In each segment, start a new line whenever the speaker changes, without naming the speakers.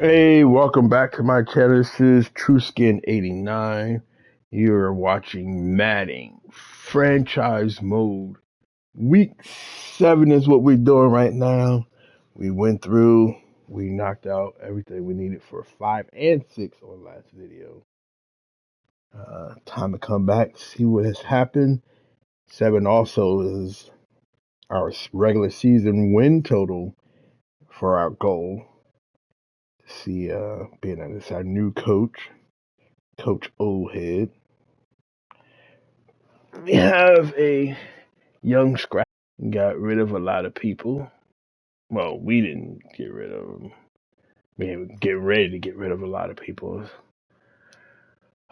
Hey, welcome back to my channel. This is TrueSkin89. You're watching Madden Franchise Mode. Week 7 is what we're doing right now. We went through, we knocked out everything we needed for 5 and 6 on last video. Time to come back, see what has happened. 7 also is our regular season win total for our goal. See, being that it's our new coach. Coach Oldhead. We have a young scrap. Got rid of a lot of people. Well, we didn't get rid of them. We didn't get ready to get rid of a lot of people.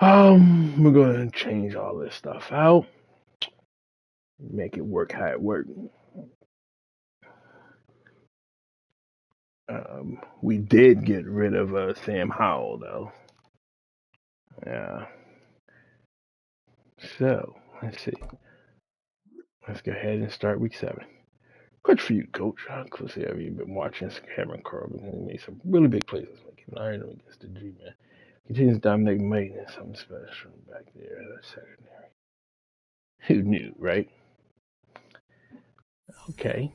We're gonna change all this stuff out. Make it work how it worked. We did get rid of Sam Howell though. Yeah. So let's see. Let's go ahead and start week 7. Good for you, coach. Close have you been watching Cameron Corbin? He made some really big plays this week. Iron against the G-Man. Continues to dominate maintenance. Something special back there. That's secondary. Who knew, right? Okay.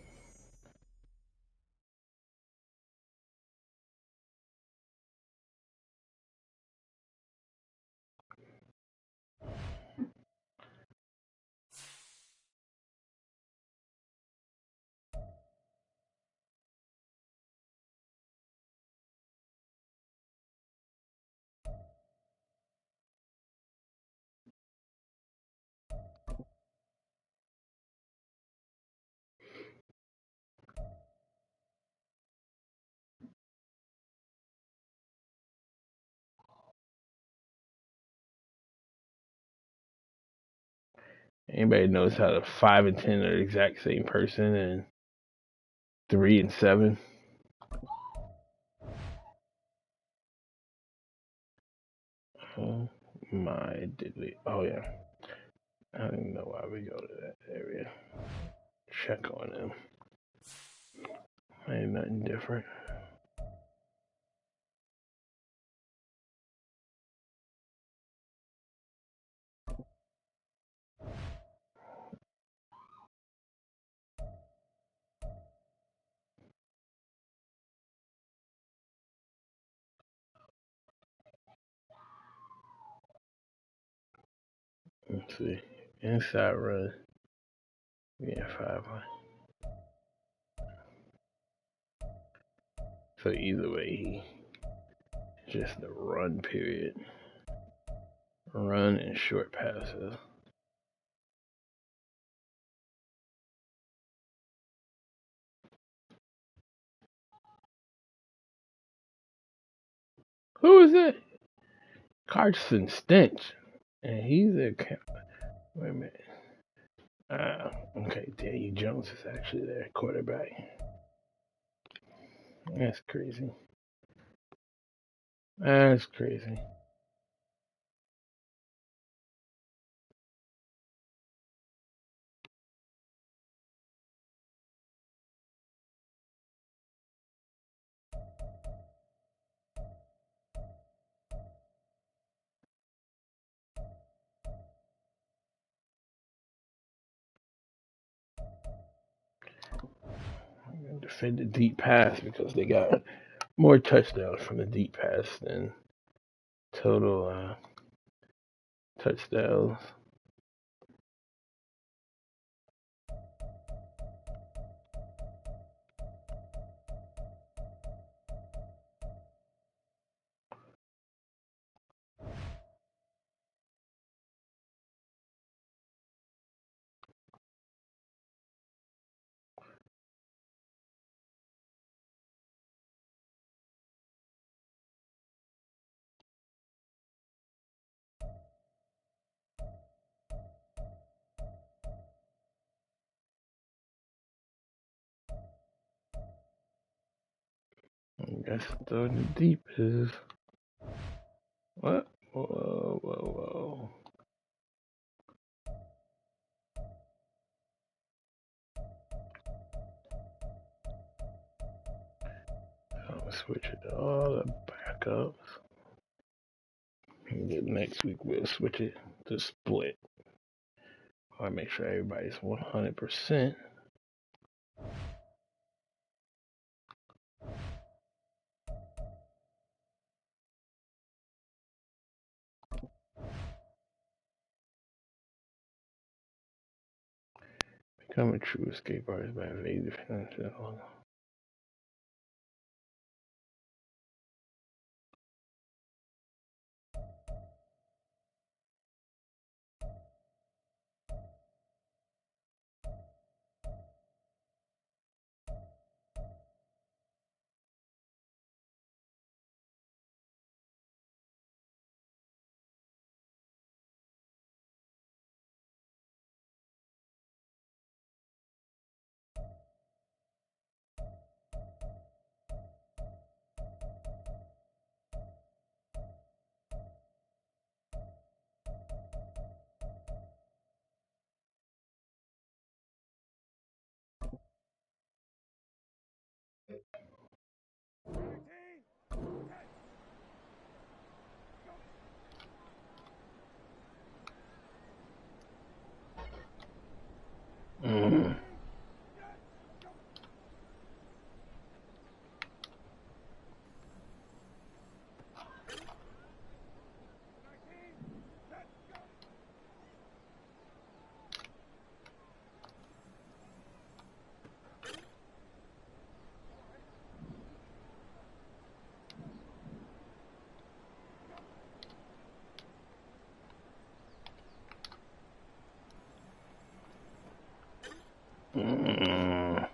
Anybody knows how the 5 and 10 are the exact same person and 3 and 7? Oh my diddly. Oh yeah. I don't even know why we go to that area. Check on him. Ain't nothing different. Let's see. Inside run. Yeah, 5-1. So either way, just the run period. Run and short passes. Who is it? Carson Stench. And he's a. Wait a minute. Okay, Daniel Jones is actually their quarterback. That's crazy. That's crazy. I'm going to defend the deep pass because they got more touchdowns from the deep pass than total touchdowns. I guess throwing the deep is. What? Whoa, whoa, whoa. Switch it to all the backups. And then next week we'll switch it to split. I make sure everybody's 100%. Become a true escape artist by evading defense. Mm. Mm.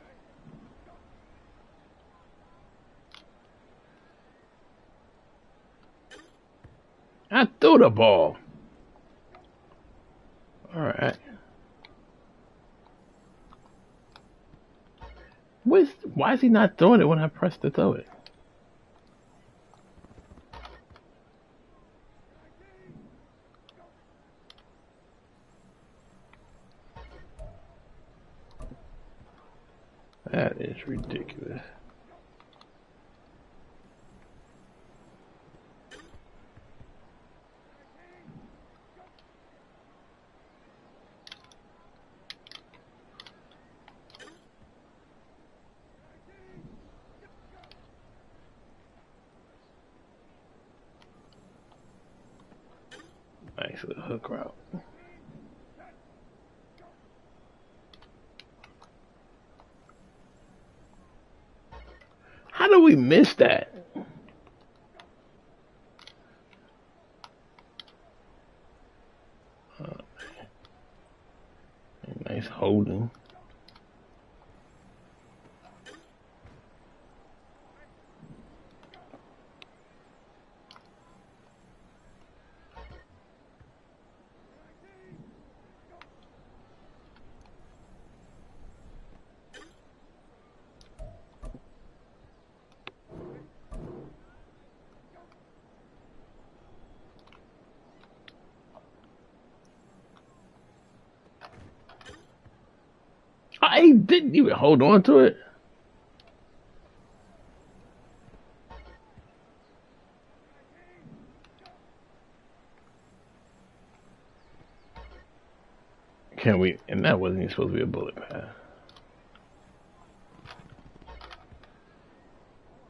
I threw the ball. All right. Why is he not throwing it when I press to throw it? That is ridiculous. Nice little hook route. How do we miss that? Nice holding. I didn't even hold on to it. Can we? And that wasn't even supposed to be a bullet pass.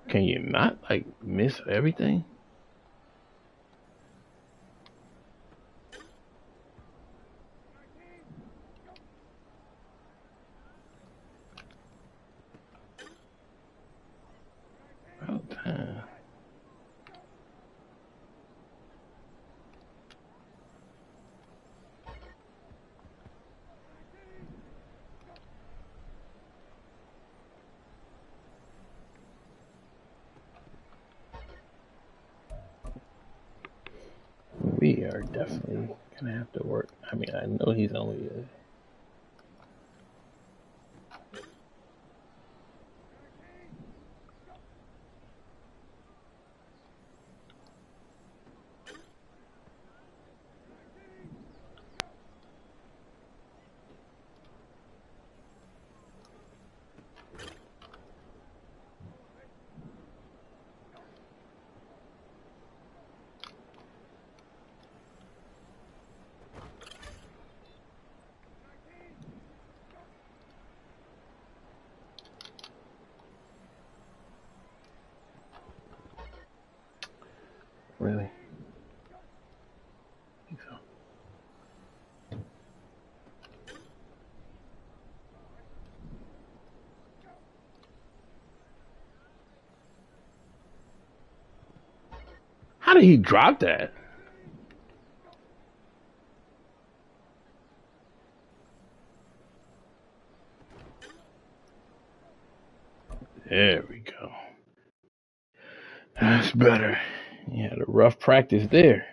Can you not like miss everything? Oh, damn. We are definitely gonna have to work. I mean, I know he's only a really. How did he drop that? There we go. That's better. You had a rough practice there.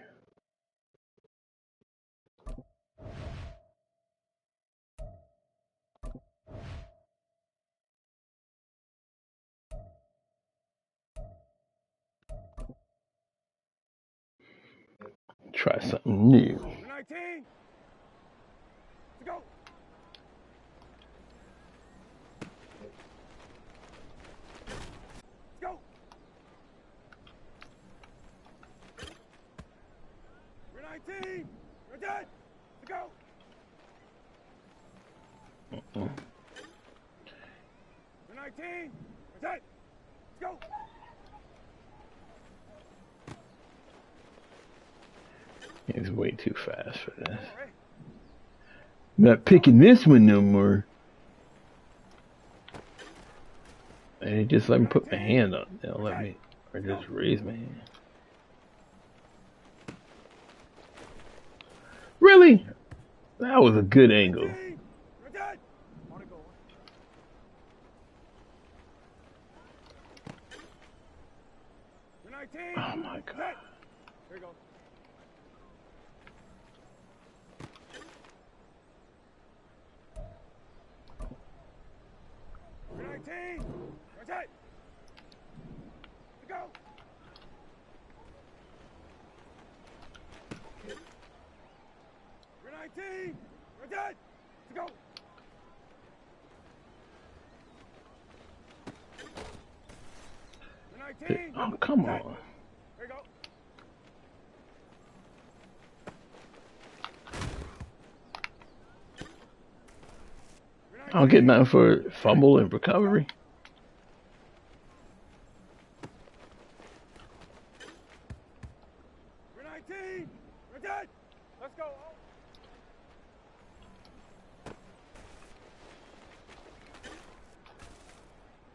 Try something new.
19. To go. Go. We're 19. We're dead. To go. We're 19. We're dead. To go.
He's way too fast for this. I'm not picking this one no more. They just let me put my hand up. They don't let me, or just raise my hand. Really? That was a good angle.
We're dead. Want to go? We're 19.
Oh my god.
Here we go. We're 19. We're dead. To go. We're 19. We're dead. To go. We're 19.
Oh, come on.
Here we go.
I don't get nothing for fumble and recovery.
We're 19. We're dead. Let's go.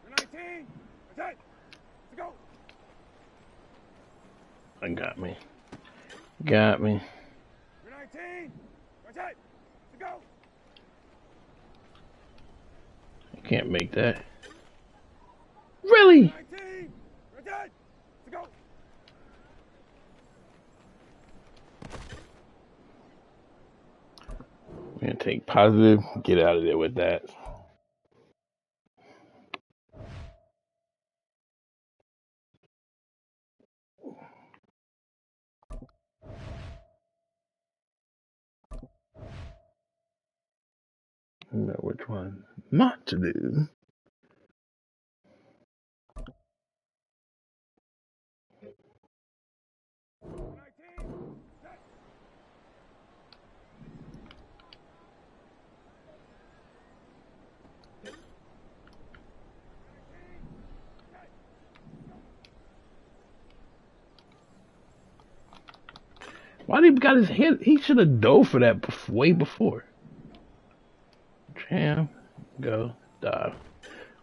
We're 19. We're dead. Let's go.
Got me. Got me.
We're 19. We're dead. Let's go.
I can't make that. Really?
19. We're dead. Let's go.
We're gonna take positive. Get out of there with that. I know which one not to do. Why did he got his head? He should have dove for that way before. Jam, go, dive.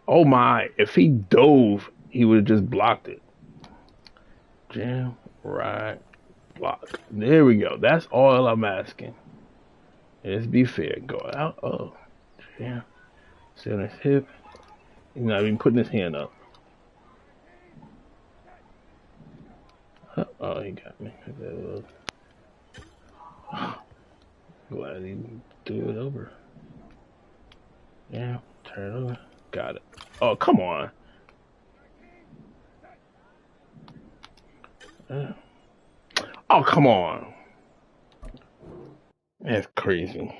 Oh my! If he dove, he would have just blocked it. Jam, right, block. There we go. That's all I'm asking. Let's be fair. Go out. Oh, jam. Sit on his hip. He's not even putting his hand up. Oh, he got me. Glad he threw it over. Yeah, turn it over. Got it. Oh, come on. Oh, come on. That's crazy.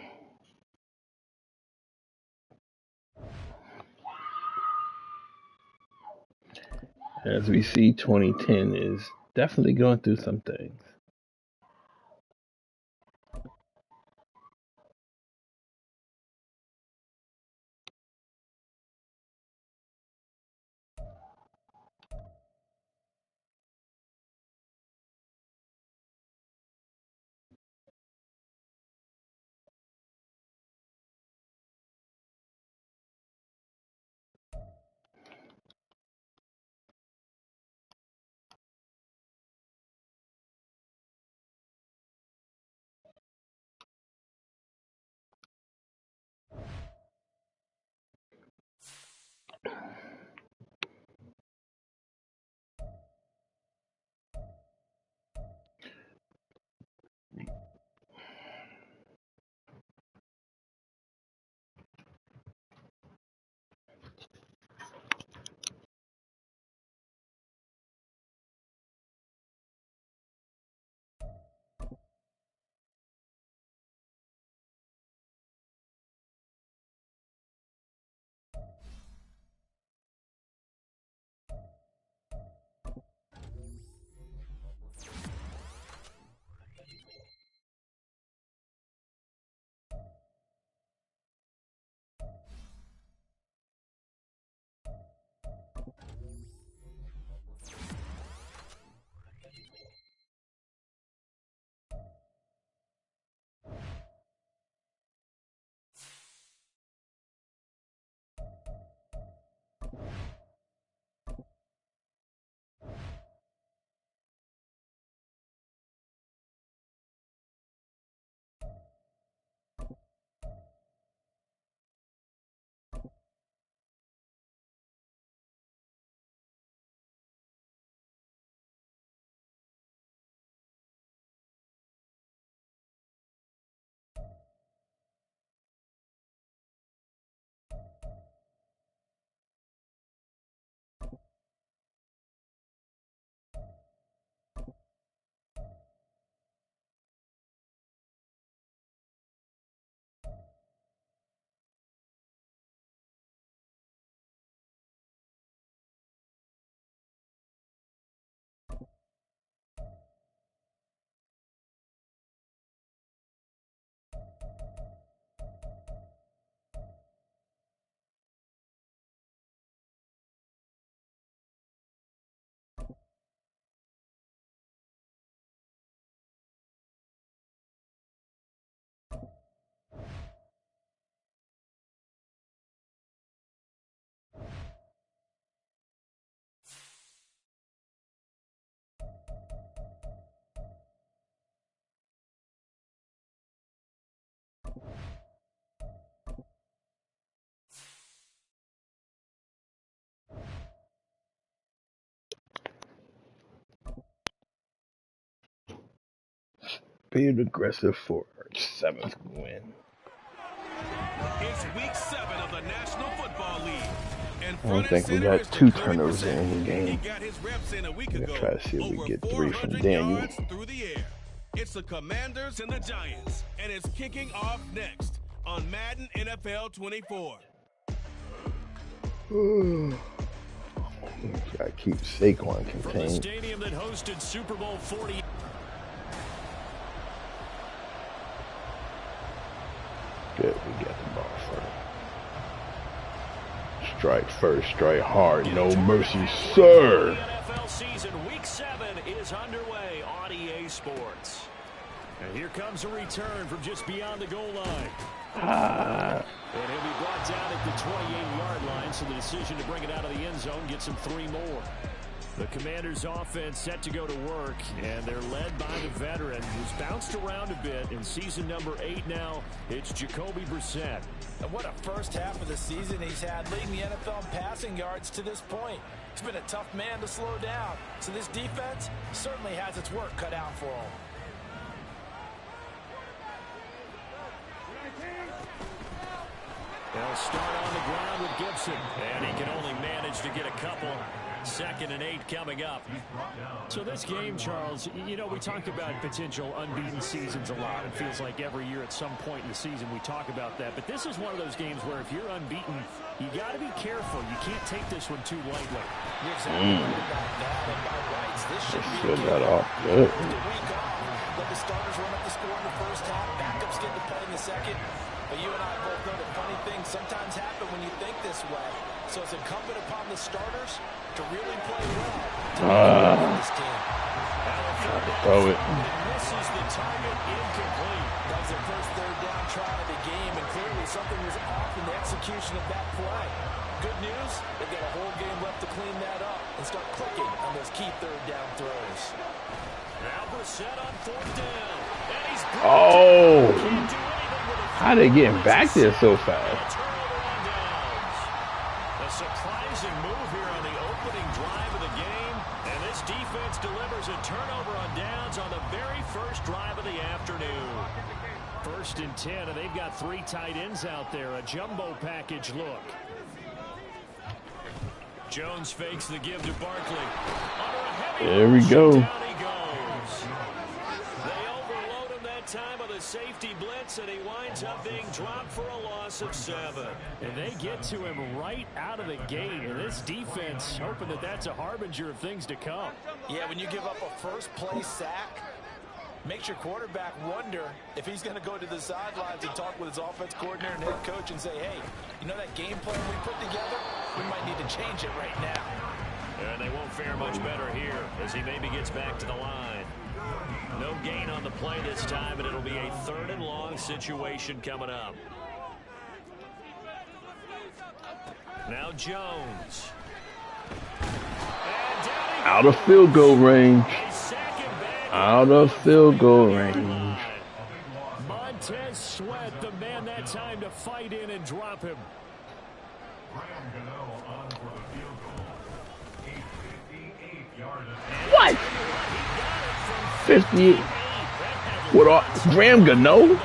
As we see, 2010 is definitely going through some things. Being aggressive for our 7th win.
It's week 7 of the National Football League. And
I don't think we got 2 turnovers in any game.
He got his reps in a week
We're
ago.
gonna try to see if we get 3 from
400
Daniel.
yards through the air. It's the Commanders and the Giants, and it's kicking off next on Madden NFL 24.
Gotta keep Saquon
From the
contained.
stadium that hosted Super Bowl 40.
Good, we got the ball first. Strike first, strike hard, no mercy, sir.
The NFL season, week 7 is underway on EA Sports. And here comes a return from just beyond the goal line. And he'll be brought down at the 28-yard line, so the decision to bring it out of the end zone gets him 3 more. The Commanders' offense set to go to work, and they're led by the veteran who's bounced around a bit in season number 8 now. It's Jacoby Brissett.
And what a first half of the season he's had, leading the NFL in passing yards to this point. He's been a tough man to slow down, so this defense certainly has its work cut out for him.
They'll start on the ground with Gibson, and he can only manage to get a couple. 2nd and 8 coming up. So this game, Charles, you know, we talk about potential unbeaten seasons a lot. It feels like every year at some point in the season we talk about that. But this is one of those games where if you're unbeaten, you got to be careful. You can't take this one too lightly.
You're exactly right about that. And by rights, this should be
Good, got off good.
Let the starters run up the score in the first half. Backups get to play in the second. But you and I both know that funny things sometimes happen when you think this way. So it's incumbent upon the starters to really play well to this team.
Throw it.
Misses the target, incomplete.
That was their first 3rd down try of the game, and clearly something was off in the execution of that play. Good news, they've got a whole game left to clean that up and start clicking on those key 3rd down throws.
Now Brissett on 4th down. And he's
Oh,
can't do anything with it.
how they getting back there so fast?
Turnover on downs. A surprising move here on the opening drive of the game. And this defense delivers a turnover on downs on the very first drive of the afternoon. 1st and 10, and they've got 3 tight ends out there. A jumbo package look. Jones fakes the give to Barkley.
There we go.
Down he goes. They overload him that time with a safety blitz, and he winds up being dropped for a loss of 7. And they get to him right out of the gate. And this defense hoping that that's a harbinger of things to come.
Yeah, when you give up a first-place sack, makes your quarterback wonder if he's going to go to the sidelines and talk with his offense coordinator and head coach and say, hey, you know that game plan we put together? We might need to change it right now.
And they won't fare much better here as he maybe gets back to the line. No gain on the play this time, and it'll be a 3rd and long situation coming up. Now Jones. And down he
Out of field goal range.
goes. Sack him back.
Out of field goal range.
Montez Sweat, the man that time to fight in and drop him.
What? 58. What? Graham Gano?
And the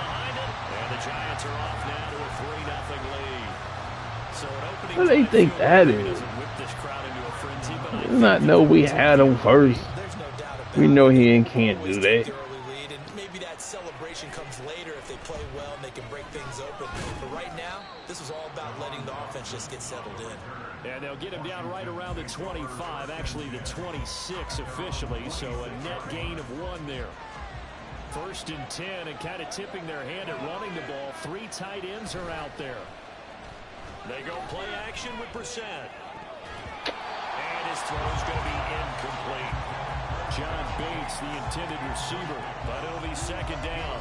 Giants are off now to a 3-0 lead. So an opening
What do they think that is?
doesn't whip this crowd into a frenzy, but I
Does not know we had him first.
There's no doubt about
We
it.
know he can't
Always
do
take
that.
the early lead, and maybe that celebration comes later if they play well and they can break things open. But right now, this is all about letting the offense just get settled in.
And they'll get him down right around the 25, actually the 26 officially, so a net gain of 1 there. 1st and 10, and kind of tipping their hand at running the ball. 3 tight ends are out there. They go play action with Brissett. And his throw is going to be incomplete. John Bates, the intended receiver, but it'll be 2nd down.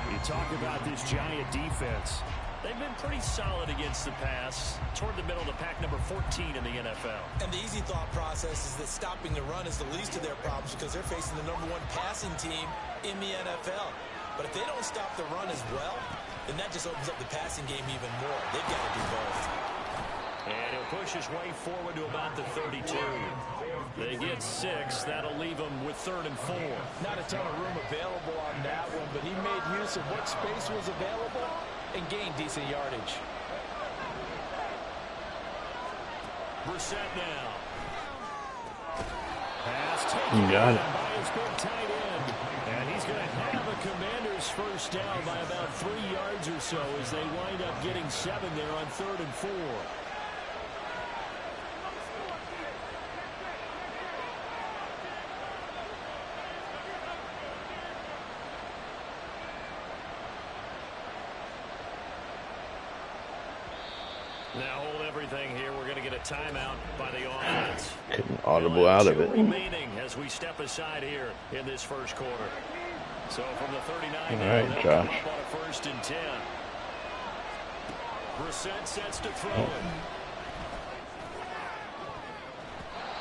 You talk about this Giant defense. They've been pretty solid against the pass, toward the middle of the pack, number 14 in the NFL.
And the easy thought process is that stopping the run is the least of their problems because they're facing the #1 passing team in the NFL. But if they don't stop the run as well, then that just opens up the passing game even more. They've got to do both.
And he'll push his way forward to about the 32. They get 6. That'll leave him with 3rd and 4.
Not a ton of room available on that one, but he made use of what space was available and gained decent yardage.
Brissett now. Pass taken
You got it.
by his big tight end. And he's going to have a Commanders first down by about 3 yards or so as they wind up getting 7 there on 3rd and 4. Now hold everything here. We're going to get a timeout by the offense.
Couldn't audible out of it.
Remaining as we step aside here in this first quarter. So from the 39,
all right, Josh.
On a 1st and 10. Brissett sets to throw it.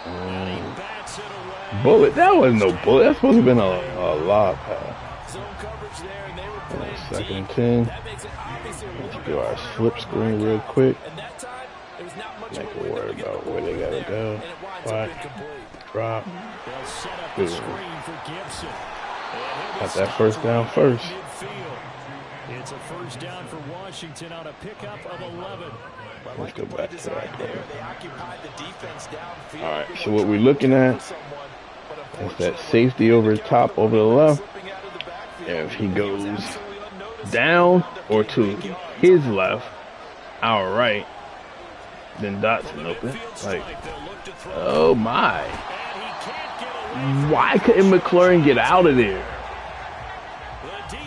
And he bats it away.
Bullet? That wasn't no bullet. That's supposed to have been a lob pass.
Zone coverage there, and they were playing
2nd and
deep.
10.
That makes it obviously a
Let's
really
do our
good
slip screen real quick.
And that time, there was not much
Like
of a window
worry
to get the
about
ball
where they gotta
there,
go.
and it winds
What?
up incomplete.
Drop.
They'll set up the screen for Gibson.
Got that first down first.
Midfield. It's a first down for Washington on a pickup of 11.
Let's go back to that.
They occupied the defense downfield.
All right, so what we're looking at is that safety over the top, over the left. And if he goes down or to his left, our right, then Dotson open. Like, oh my. Why couldn't McLaurin get out of there?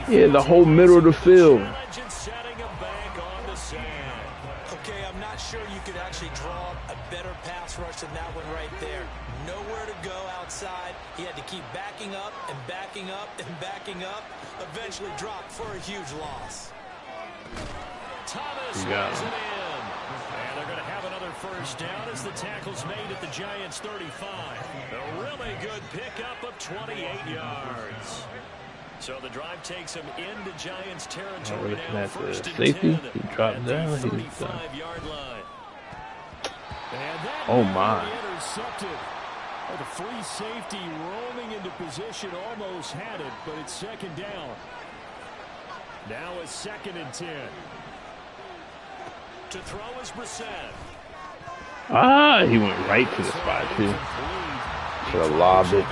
Yeah, the whole middle of the field.
Okay, I'm not sure you could actually draw a better pass rush than that one right there. Nowhere to go outside. He had to keep backing up and backing up and backing up. Eventually dropped for a huge loss.
Thomas
got
runs
him.
it in. And they're going to have another first down as the tackle's made at the Giants' 35. A really good pickup of 28 yards. So the drive takes him into Giants territory
Looking
now.
at the
1st and
safety,
10
he dropped
at
down,
the
he's done.
35-yard line. And that
Oh,
now
my.
intercepted. Oh, the free safety roaming into position almost had it, but it's 2nd down. Now a 2nd and 10. To throw is Brissett.
Ah, he went right to the spot too. Should have lobbed it.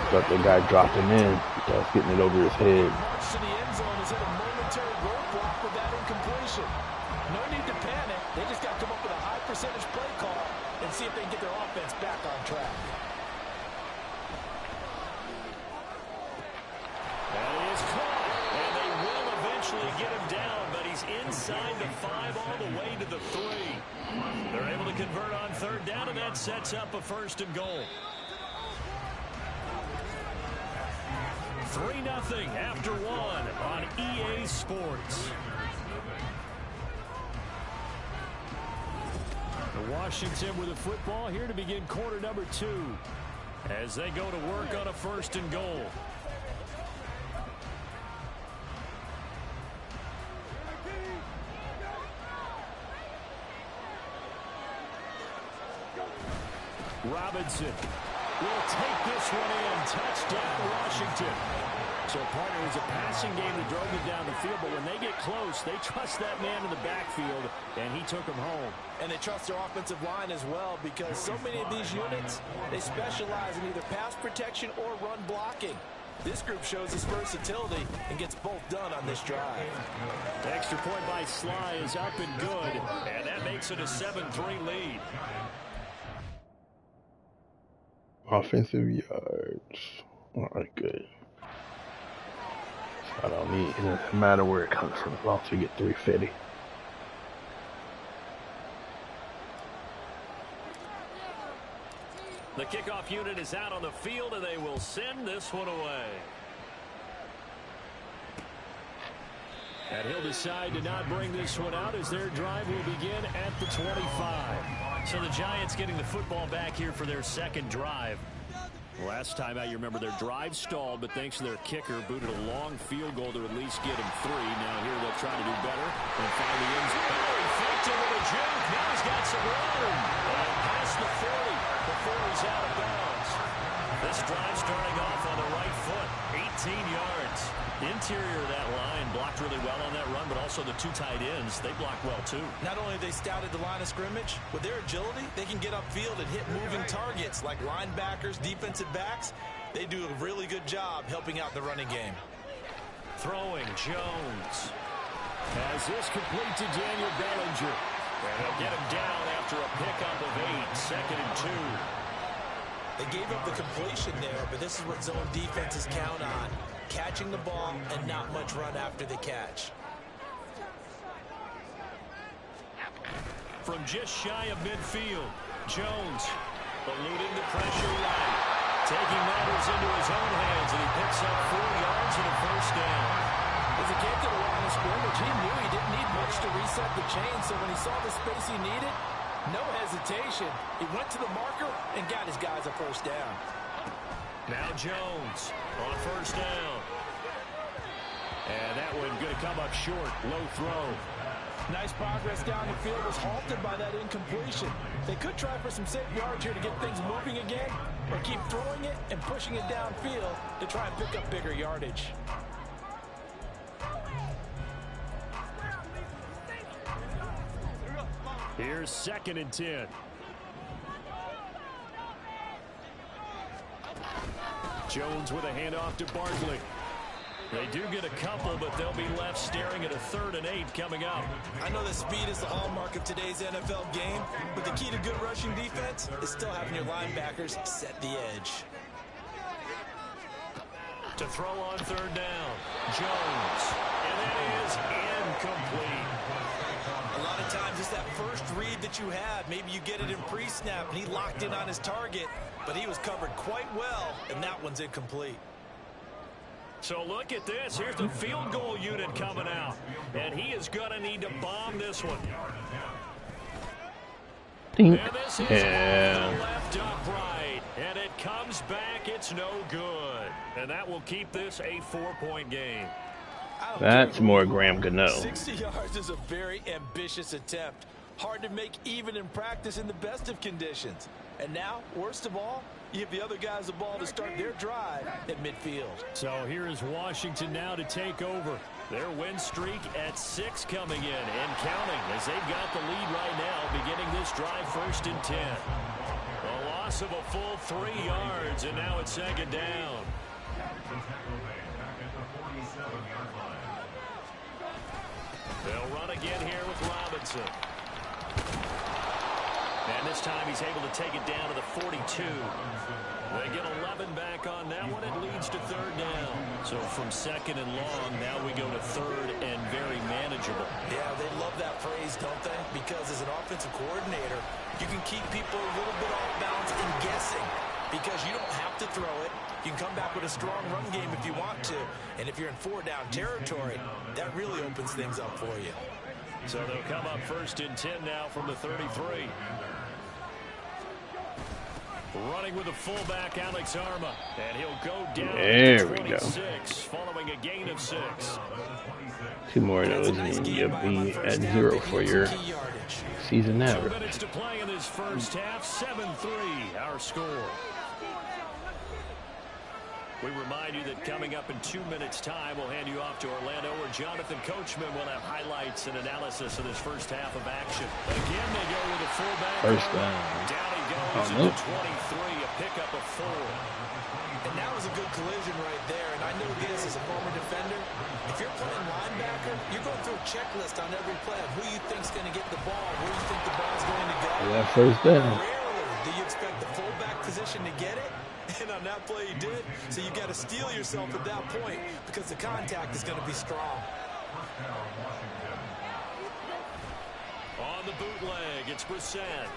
Thought the guy dropped him in. He was getting it over his head.
March to the end zone is in a momentary roadblock with that incompletion. No need to panic. They just got to come up with a high percentage play call and see if they can get their offense back on track.
That is caught, and they will eventually get him down, but he's inside the 5 all the way to the 3. They're able to convert on 3rd down, and that sets up a 1st and goal. 3-0 after 1 on EA Sports. The Washington with the football here to begin quarter number 2 as they go to work on a 1st and goal. Robinson will take this one in. Touchdown, Washington. So, partner, it was a passing game that drove them down the field, but when they get close, they trust that man in the backfield, and he took them home.
And they trust their offensive line as well because so many of these units, they specialize in either pass protection or run blocking. This group shows its versatility and gets both done on this drive.
The extra point by Sly is up and good, and that makes it a 7-3 lead.
Offensive yards. All right, good. I don't need. It doesn't matter where it comes from as long as we get 350.
The kickoff unit is out on the field, and they will send this one away. And he'll decide to not bring this one out as their drive will begin at the 25. So the Giants getting the football back here for their 2nd drive. Last time out, you remember their drive stalled, but thanks to their kicker, booted a long field goal to at least get him 3. Now here they'll try to do better and find the end zone. He faked him with a juke. Now he's got some room. And past the 40 before he this drive starting off on the right foot. 18 yards. The interior of that line blocked really well on that run, but also the two tight ends, they blocked well too.
Not only have they scouted the line of scrimmage, with their agility, they can get upfield and hit moving targets like linebackers, defensive backs. They do a really good job helping out the running game.
Throwing, Jones. Has this complete to Daniel Bellinger. And they'll get him down after a pickup of 8, 2nd and 2.
They gave up the completion there, but this is what zone defenses count on. Catching the ball and not much run after the catch.
From just shy of midfield, Jones eluding the pressure right. Taking matters into his own hands, and he picks up 4 yards and a first down.
As he came to the line of scrimmage, he knew he didn't need much to reset the chain, so when he saw the space he needed, no hesitation. He went to the marker and got his guys a first down.
Now Jones on first down. And that one going to come up short. Low throw.
Nice progress down the field, was halted by that incompletion. They could try for some safe yards here to get things moving again, or keep throwing it and pushing it downfield to try and pick up bigger yardage.
Here's 2nd and 10. Jones with a handoff to Barkley. They do get a couple, but they'll be left staring at a 3rd and 8 coming up.
I know that speed is the hallmark of today's NFL game, but the key to good rushing defense is still having your linebackers set the edge.
To throw on 3rd down, Jones. And that is incomplete.
A lot of times it's that first read that you have. Maybe you get it in pre-snap, and he locked in on his target, but he was covered quite well, and that one's incomplete.
So look at this. Here's the field goal unit coming out. And he is going to need to bomb this one.
Think.
And this is left upright. And it comes back. It's no good. And that will keep this a 4-point game.
That's more Graham Gano.
60 yards is a very ambitious attempt. Hard to make even in practice in the best of conditions. And now, worst of all, you give the other guys the ball to start their drive at midfield.
So here is Washington now to take over. Their win streak at 6 coming in and counting as they've got the lead right now beginning this drive 1st and 10. A loss of a full 3 yards, and now it's 2nd down. They'll run again here with Robinson. And this time he's able to take it down to the 42. They get 11 back on that one. It leads to 3rd down. So from 2nd and long, now we go to 3rd and very manageable.
Yeah, they love that phrase, don't they? Because as an offensive coordinator, you can keep people a little bit off balance and guessing. Because you don't have to throw it. You can come back with a strong run game if you want to. And if you're in 4-down territory, that really opens things up for you.
So they'll come up 1st and 10 now from the 33. Running with the fullback, Alex Arma. And he'll go down
there
to 26,
we go.
Following a gain of 6.
2 more of those and you'll be at 0 for your season
2
average.
minutes to play in this first half. 7-3 our score. We remind you that coming up in 2 minutes' time, we'll hand you off to Orlando, where Jonathan Coachman will have highlights and analysis of this first half of action. Again, they go with a fullback.
First down.
Down he goes at the 23, a pickup of 4.
And that was a good collision right there. And I know this as a former defender. If you're playing linebacker, you're going through a checklist on every play of who you think's going to get the ball, where you think the ball's going to go.
Yeah, first down.
Rarely do you expect the fullback position to get it. And on that play, he did. So you got to steel yourself at that point because the contact is going to be strong.
On the bootleg, it's Brissett.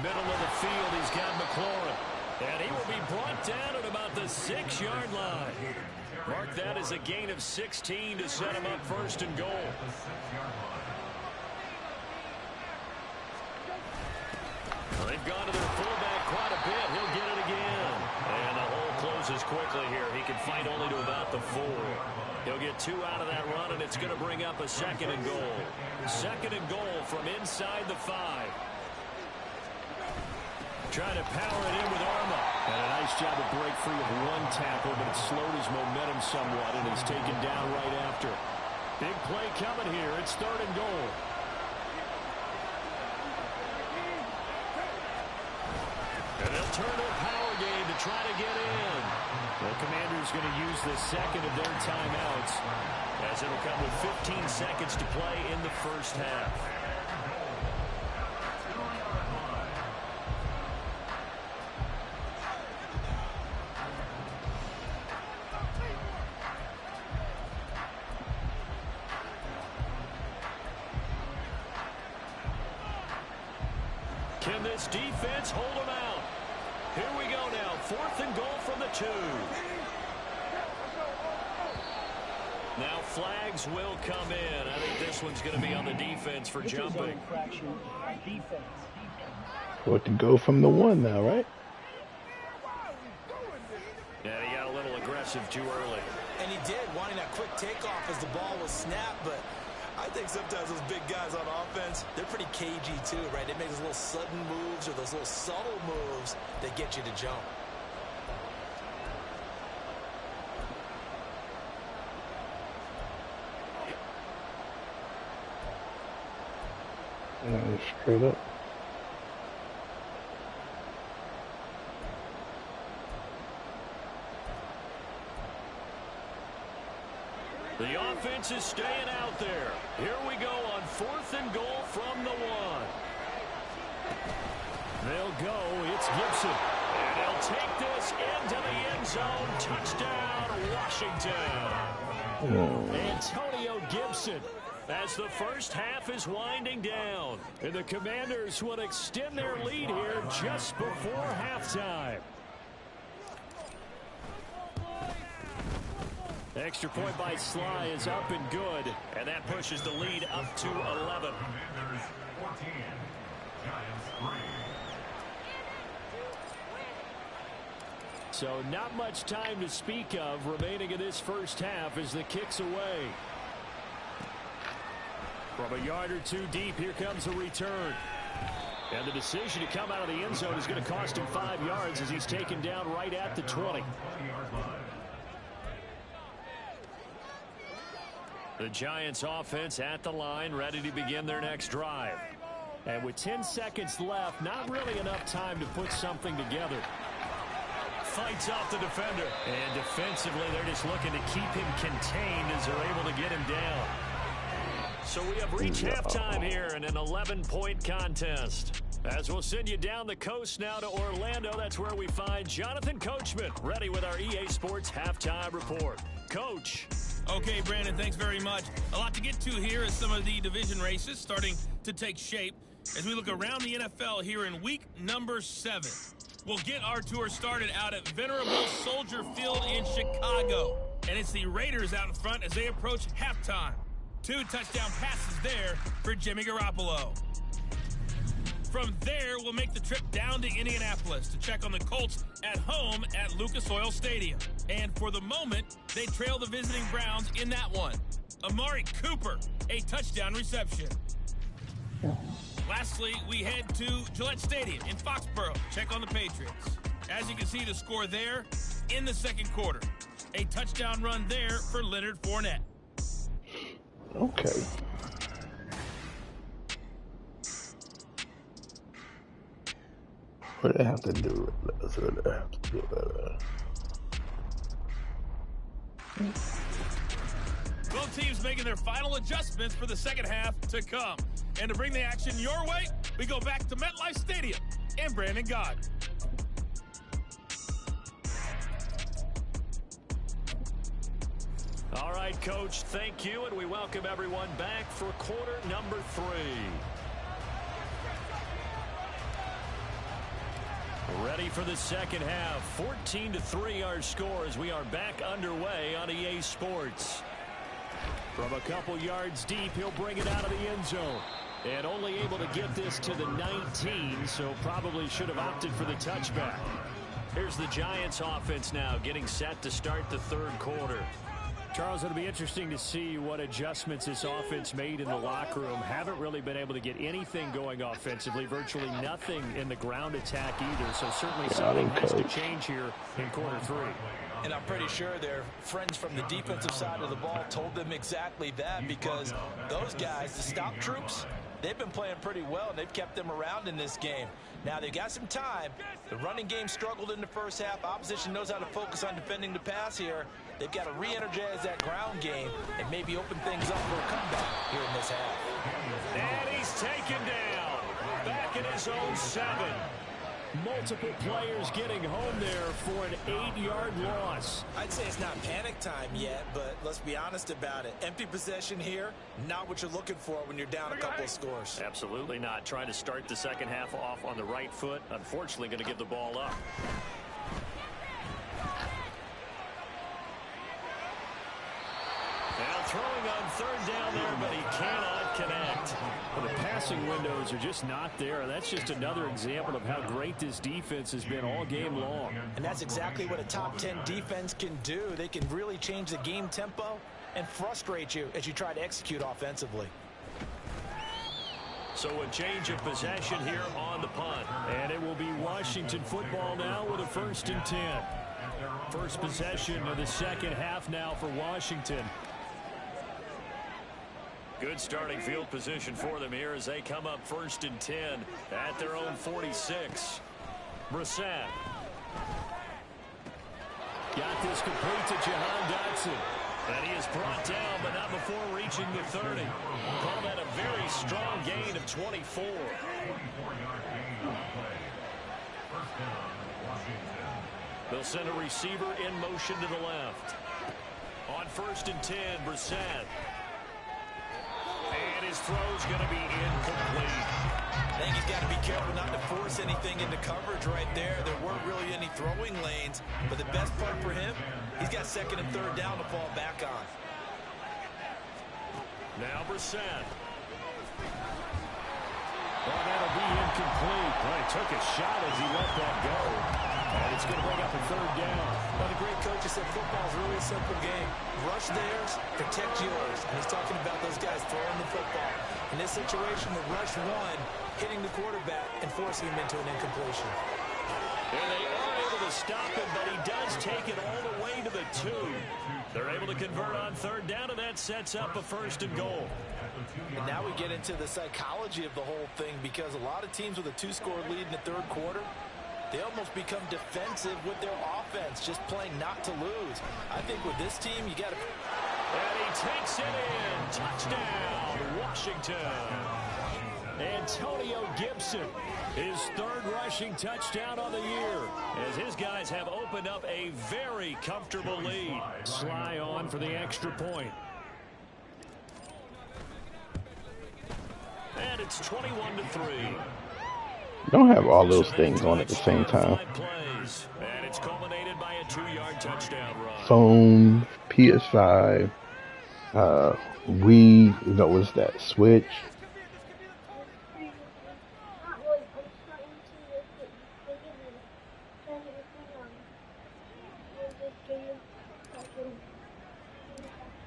Middle of the field, he's got McLaurin. And he will be brought down at about the 6-yard line. Mark that as a gain of 16 to set him up 1st and goal. They've gone to their fullback quite a bit. He'll get it again. And the hole closes quickly here. He can fight only to about the 4. He'll get 2 out of that run, and it's going to bring up a 2nd and goal. 2nd and goal from inside the 5. Trying to power it in with Arma. And a nice job to break free of one tackle, but it slowed his momentum somewhat, and he's taken down right after. Big play coming here. It's 3rd and goal. And they'll turn to a power game to try to get in. The Commanders going to use the second of their timeouts, as it'll come with 15 seconds to play in the first half. Can this defense hold them out? Here we go now. 4th and goal from the 2. Now flags will come in. I think this one's going to be on the defense for jumping.
4th and goal from the 1 now, right?
Yeah, he got a little aggressive too early.
And he did, wanting that quick takeoff as the ball was snapped, but I think sometimes those big guys on offense, they're pretty cagey too, right? They make those little sudden moves or those little subtle moves that get you to jump.
Straight up.
The offense is staying out there. Here we go on 4th and goal from the 1. They'll go. It's Gibson. And they'll take this into the end zone. Touchdown, Washington. Antonio Gibson, as the first half is winding down. And the Commanders will extend their lead here just before halftime. Extra point by Sly is up and good, and that pushes the lead up to 11. So not much time to speak of remaining in this first half as the kick's away. From a yard or 2 deep, here comes a return. And the decision to come out of the end zone is going to cost him 5 yards as he's taken down right at the 20. The Giants offense at the line, ready to begin their next drive. And with 10 seconds left, not really enough time to put something together. Fights off the defender. And defensively, they're just looking to keep him contained as they're able to get him down. So we have reached halftime here in an 11-point contest. As we'll send you down the coast now to Orlando, that's where we find Jonathan Coachman, ready with our EA Sports Halftime Report. Coach.
Okay, Brandon, thanks very much. A lot to get to here as some of the division races starting to take shape as we look around the NFL here in week number 7. We'll get our tour started out at Venerable Soldier Field in Chicago. And it's the Raiders out in front as they approach halftime. 2 touchdown passes there for Jimmy Garoppolo. From there, we'll make the trip down to Indianapolis to check on the Colts at home at Lucas Oil Stadium. And for the moment, they trail the visiting Browns in that one. Amari Cooper, a touchdown reception. Lastly, we head to Gillette Stadium in Foxborough, check on the Patriots. As you can see, the score there in the second quarter. A touchdown run there for Leonard Fournette.
Okay. What do I have to do with this? What do I have to do with that?
Both teams making their final adjustments for the second half to come. And to bring the action your way, we go back to MetLife Stadium and Brandon God.
All right, Coach, thank you, and we welcome everyone back for quarter number 3. Ready for the second half. 14-3 our score as we are back underway on EA Sports. From a couple yards deep, he'll bring it out of the end zone. And only able to get this to the 19, so probably should have opted for the touchback. Here's the Giants offense now getting set to start the third quarter. Charles, it'll be interesting to see what adjustments this offense made in the locker room. Haven't really been able to get anything going offensively, virtually nothing in the ground attack either. So certainly something has to change here in quarter 3.
And I'm pretty sure their friends from the defensive side of the ball told them exactly that, because those guys, the stop troops, they've been playing pretty well, and they've kept them around in this game. Now, they've got some time. The running game struggled in the first half. Opposition knows how to focus on defending the pass here. They've got to re-energize that ground game and maybe open things up for a comeback here in this half.
And he's taken down. Back in his own 7. Multiple players getting home there for an 8-yard loss.
I'd say it's not panic time yet, but let's be honest about it. Empty possession here, not what you're looking for when you're down a couple of scores.
Absolutely not. Trying to start the second half off on the right foot. Unfortunately, going to give the ball up. Now throwing on 3rd down there, but he cannot connect. Well, the passing windows are just not there. That's just another example of how great this defense has been all game long.
And that's exactly what a top 10 defense can do. They can really change the game tempo and frustrate you as you try to execute offensively.
So a change of possession here on the punt. And it will be Washington football now with a 1st and 10. First possession of the second half now for Washington. Good starting field position for them here as they come up 1st and 10 at their own 46. Brissett. Got this complete to Jahan Dotson. And he is brought down, but not before reaching the 30. Call that a very strong gain of 24. They'll send a receiver in motion to the left. On 1st and 10, Brissett. And his throw's going to be incomplete.
I think he's got to be careful not to force anything into coverage right there. There weren't really any throwing lanes, but the best part for him, he's got 2nd and 3rd down to fall back on.
Now Brissett. Oh, that'll be incomplete. Well, he took a shot as he let that go. And it's going to bring up a 3rd down.
Well, the great coach has said football is really a simple game. Rush theirs, protect yours. And he's talking about those guys throwing the football. In this situation, the rush 1, hitting the quarterback and forcing him into an incompletion.
And they are able to stop him, but he does take it all the way to the 2. They're able to convert on 3rd down, and that sets up a 1st and goal.
And now we get into the psychology of the whole thing, because a lot of teams with a 2-score lead in the 3rd quarter, they almost become defensive with their offense, just playing not to lose. I think with this team, you got to...
And he takes it in. Touchdown, Washington. Antonio Gibson, his 3rd rushing touchdown on the year, as his guys have opened up a very comfortable lead. Sly on for the extra point. And it's 21-3.
Don't have all those things on at the same time.
And it's culminated by a 2-yard touchdown run.
Phone, PS5, Wii, what's that? Switch.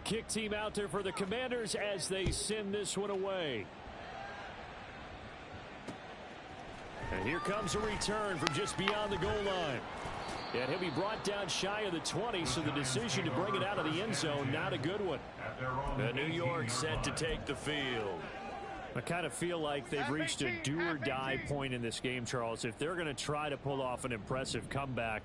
Kick team out there for the Commanders as they send this one away. And here comes a return from just beyond the goal line. And he'll be brought down shy of the 20, so the decision to bring it out of the end zone, not a good one. The New York set to take the field. I kind of feel like they've reached a do-or-die point in this game, Charles. If they're going to try to pull off an impressive comeback,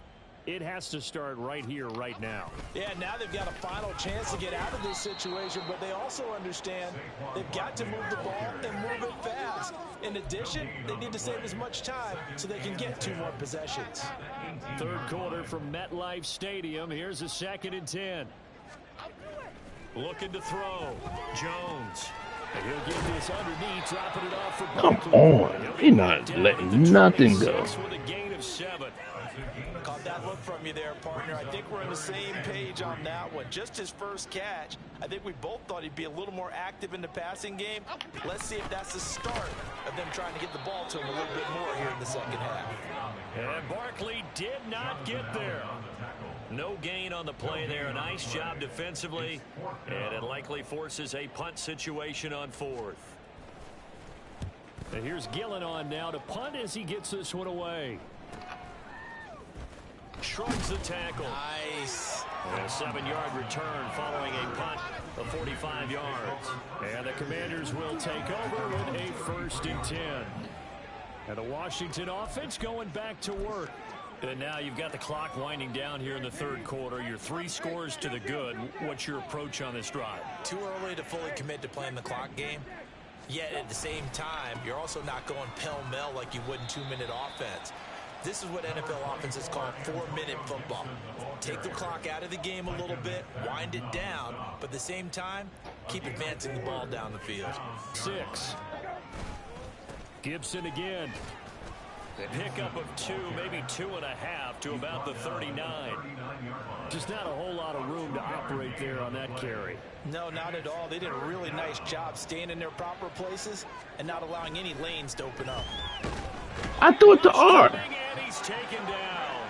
it has to start right here, right now.
Yeah, now they've got a final chance to get out of this situation, but they also understand they've got to move the ball and move it fast. In addition, they need to save as much time so they can get 2 more possessions.
3rd quarter from MetLife Stadium. Here's a 2nd and 10. Looking to throw. Jones. And he'll get this underneath, dropping it off for
Come on. He's not letting nothing go.
With a gain of 7.
Caught that look from you there, partner. I think we're on the same page on that one. Just his first catch. I think we both thought he'd be a little more active in the passing game. Let's see if that's the start of them trying to get the ball to him a little bit more here in the second half.
And Barkley did not get there. No gain on the play there. A nice job defensively, and it likely forces a punt situation on 4th. And here's Gillen on now to punt as he gets this one away. Shrugs the tackle.
Nice.
And a 7-yard return following a punt of 45 yards. And the Commanders will take over with a 1st and 10. And the Washington offense going back to work. And now you've got the clock winding down here in the 3rd quarter. You're 3 scores to the good. What's your approach on this drive?
Too early to fully commit to playing the clock game. Yet at the same time, you're also not going pell-mell like you would in 2-minute offense. This is what NFL offenses call 4-minute football. Take the clock out of the game a little bit, wind it down, but at the same time, keep advancing the ball down the field.
6. Gibson again. A pickup of 2, maybe 2.5 to about the 39. Just not a whole lot of room to operate there on that carry.
No, not at all. They did a really nice job staying in their proper places and not allowing any lanes to open up.
I threw it to R.
And he's taken down.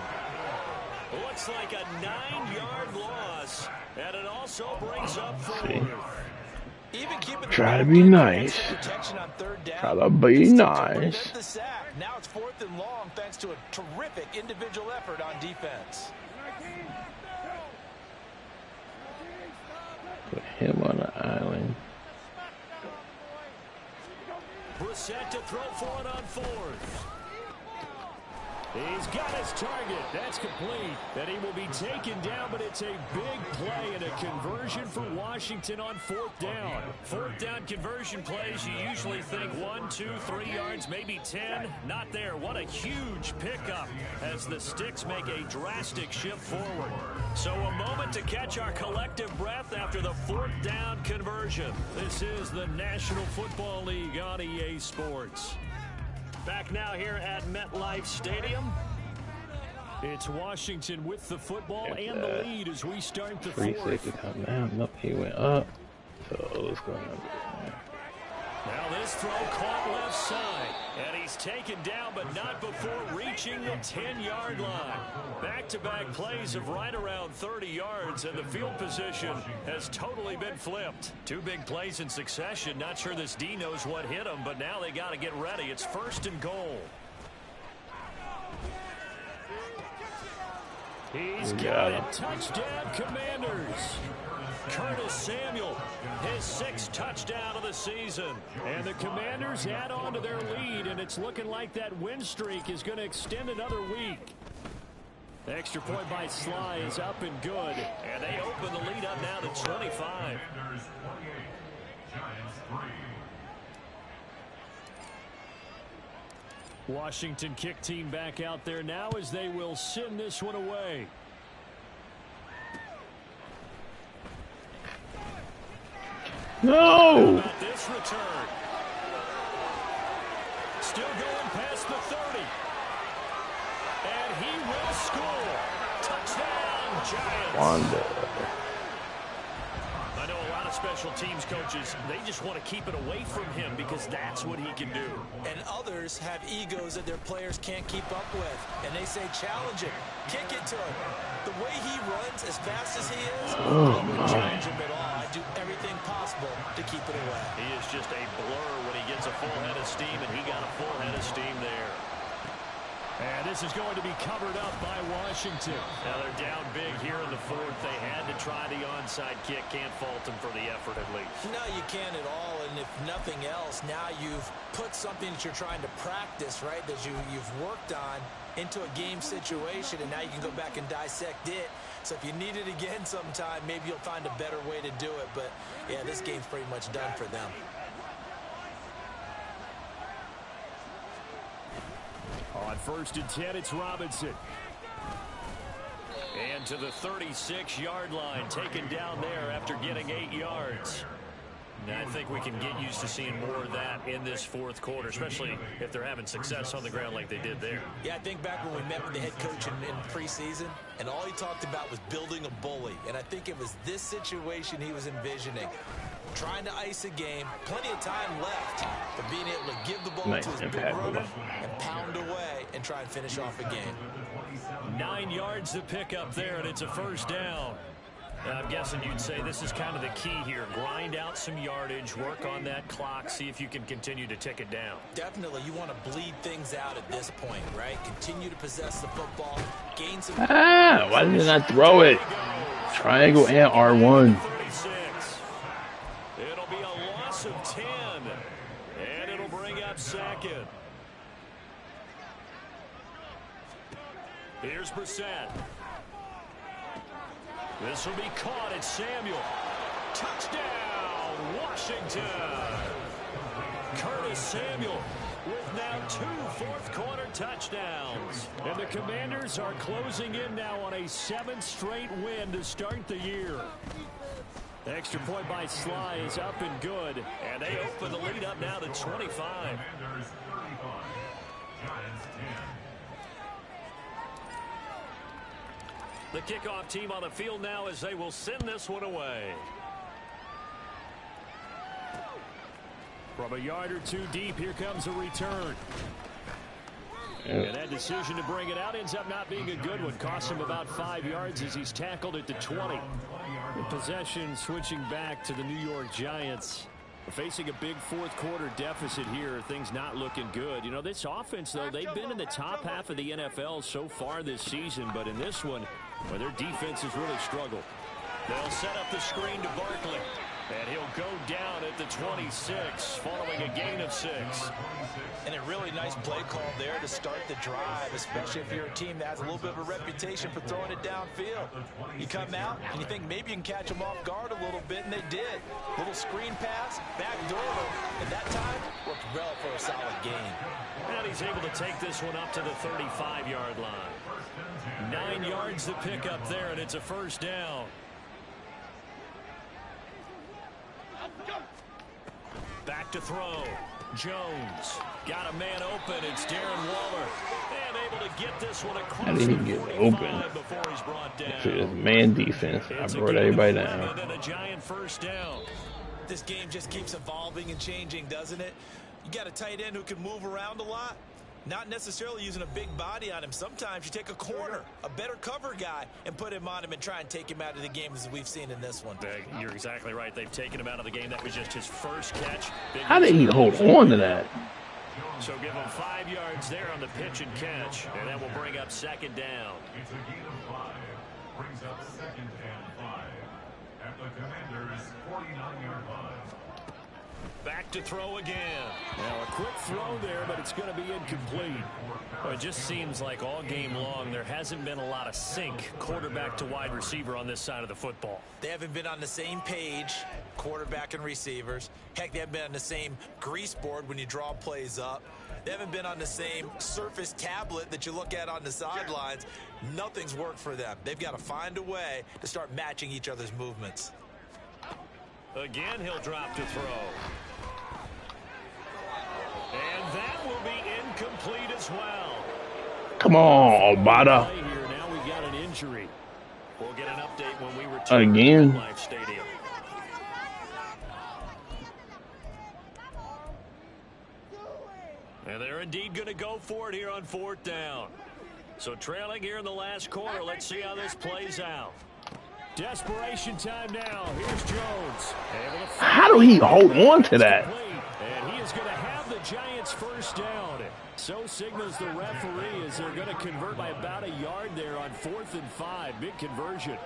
Looks like a 9-yard loss. And it also brings up 4th.
Even keeping
Try to be nice.
protection on 3rd down.
Try to be nice.
The sack. Now it's 4th and long thanks to a terrific individual effort on defense.
Put him on the island.
Brissett to throw for it on 4th. He's got his target. That's complete. And he will be taken down, but it's a big play and a conversion for Washington on 4th down. 4th down conversion plays, you usually think 1, 2, 3 yards, maybe 10. Not there. What a huge pickup as the Sticks make a drastic shift forward. So a moment to catch our collective breath after the 4th down conversion. This is the National Football League on EA Sports. Back now here at MetLife Stadium. It's Washington with the football and the lead as we start the
3
4th.
seconds come down. Nope, he went up. So let's go.
Now this throw caught left side. And he's taken down, but not before reaching the 10-yard line. Back-to-back plays of right around 30 yards, and the field position has totally been flipped. 2 big plays in succession. Not sure this D knows what hit him, but now they got to get ready. It's 1st and goal. He's got it. Touchdown, Commanders. Curtis Samuel, his 6th touchdown of the season. And the Commanders add on to their lead, and it's looking like that win streak is going to extend another week. The extra point by Sly is up and good. And they open the lead up now to 25. Washington kick team back out there now as they will send this one away.
No!
This return. Still going past the 30. And he will score. Touchdown, Giants.
Wanda.
I know a lot of special teams coaches, they just want to keep it away from him because that's what he can do.
And others have egos that their players can't keep up with. And they say, challenge him. Kick it to him. The way he runs as fast as he is, I wouldn't challenge him at all. I do everything possible to keep it away.
He is just a blur when he gets a full head of steam, and he got a full head of steam there. And this is going to be covered up by Washington. Now they're down big here in the 4th. They had to try the onside kick. Can't fault them for the effort at least.
No, you can't at all. And if nothing else, now you've put something that you're trying to practice, right, that you've worked on into a game situation, and now you can go back and dissect it. So if you need it again sometime, maybe you'll find a better way to do it. But, yeah, this game's pretty much done for them.
On 1st and 10, it's Robinson. And to the 36-yard line, taken down there after getting 8 yards. And I think we can get used to seeing more of that in this 4th quarter, especially if they're having success on the ground like they did there.
Yeah, I think back when we met with the head coach in preseason, and all he talked about was building a bully. And I think it was this situation he was envisioning. Trying to ice a game, plenty of time left, but being able to give the ball to his big runner and pound away and try and finish off a game.
9 9 yards to pick up there, and it's a first down. I'm guessing you'd say this is kind of the key here. Grind out some yardage, work on that clock, see if you can continue to tick it down.
Definitely, you want to bleed things out at this point, right? Continue to possess the football, gain some...
Why did I not throw it? Triangle and R1.
36. It'll be a loss of 10, and it'll bring up second. Here's Brissett. This will be caught at Samuel. Touchdown, Washington. Curtis Samuel with now 2 fourth-quarter touchdowns. And the Commanders are closing in now on a 7th straight win to start the year. The extra point by Sly is up and good. And they open the lead up now to 25. The kickoff team on the field now as they will send this one away. From a yard or 2 deep, here comes a return. And that decision to bring it out ends up not being a good one. Cost him about 5 yards as he's tackled at the 20. The possession switching back to the New York Giants. Facing a big fourth-quarter deficit here, things not looking good. You know, this offense, though, they've been in the top half of the NFL so far this season, but in this one, well, their defense has really struggled. They'll set up the screen to Barkley, and he'll go down at the 26, following a gain of 6.
And a really nice play call there to start the drive, especially if you're a team that has a little bit of a reputation for throwing it downfield. You come out and you think maybe you can catch them off guard a little bit, and they did. Little screen pass, backdoor them, and that time worked well for a solid gain.
And he's able to take this one up to the 35-yard line. 9 yards to pick up there, and it's a first down. Back to throw. Jones got a man open. It's Darren Waller. And able to get this one across.
How did he get open?
Before he's brought down.
It's man defense. I brought everybody down.
And then a giant first down.
This game just keeps evolving and changing, doesn't it? You got a tight end who can move around a lot. Not necessarily using a big body on him. Sometimes you take a corner, a better cover guy, and put him on him and try and take him out of the game as we've seen in this one.
You're exactly right. They've taken him out of the game. That was just his first catch.
How did he hold on to that?
So give him 5 yards there on the pitch and catch, and that will bring up second down.
It's a gain of 5. Brings up 2nd and 5 at the Commanders' 49-yard line.
Back to throw again. Now a quick throw there, but it's going to be incomplete. Well, it just seems like all game long there hasn't been a lot of sync quarterback to wide receiver on this side of the football.
They haven't been on the same page, quarterback and receivers. Heck, they haven't been on the same grease board when you draw plays up. They haven't been on the same surface tablet that you look at on the sidelines. Nothing's worked for them. They've got to find a way to start matching each other's movements.
Again, he'll drop to throw. And that will be incomplete as well.
Come on, Obata.
Here now we got an injury. We'll get an update when we return
again.
to MetLife Stadium. And they're indeed going to go for it here on 4th down. So trailing here in the last quarter. Let's see how this plays out. Desperation time now. Here's Jones.
How do he hold on to that?
And he is going to have the Giants first down. So signals the referee as they're going to convert by about a yard there on 4th and 5. Big conversion.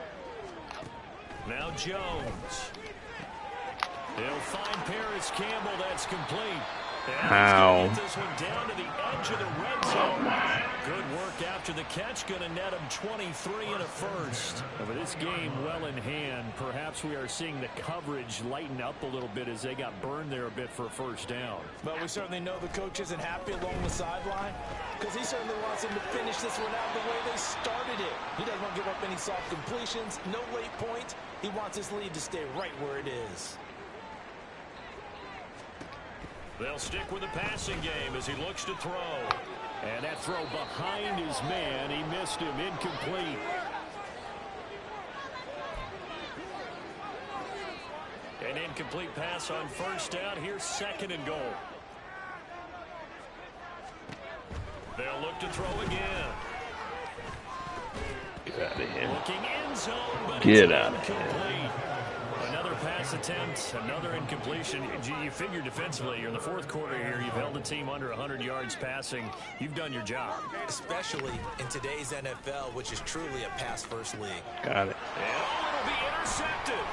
Now Jones. He'll find Paris Campbell. That's complete.
How?
This one down to the edge of the red zone. Good work after the catch. Going to net him 23 and a first. And with this game well in hand, perhaps we are seeing the coverage lighten up a little bit as they got burned there a bit for a first down.
But we certainly know the coach isn't happy along the sideline because he certainly wants them to finish this one out the way they started it. He doesn't want to give up any soft completions, no late points. He wants his lead to stay right where it is.
They'll stick with the passing game as he looks to throw. And that throw behind his man. He missed him. Incomplete. An incomplete pass on first down. Here's 2nd and goal. They'll look to throw again. looking end zone, but
Get
it's
out of here.
incomplete. Another pass attempt, another incompletion. You figure defensively, you're in the fourth quarter here. You've held the team under 100 yards passing. You've done your job.
Especially in today's NFL, which is truly a pass-first league.
Got it.
And it'll be intercepted.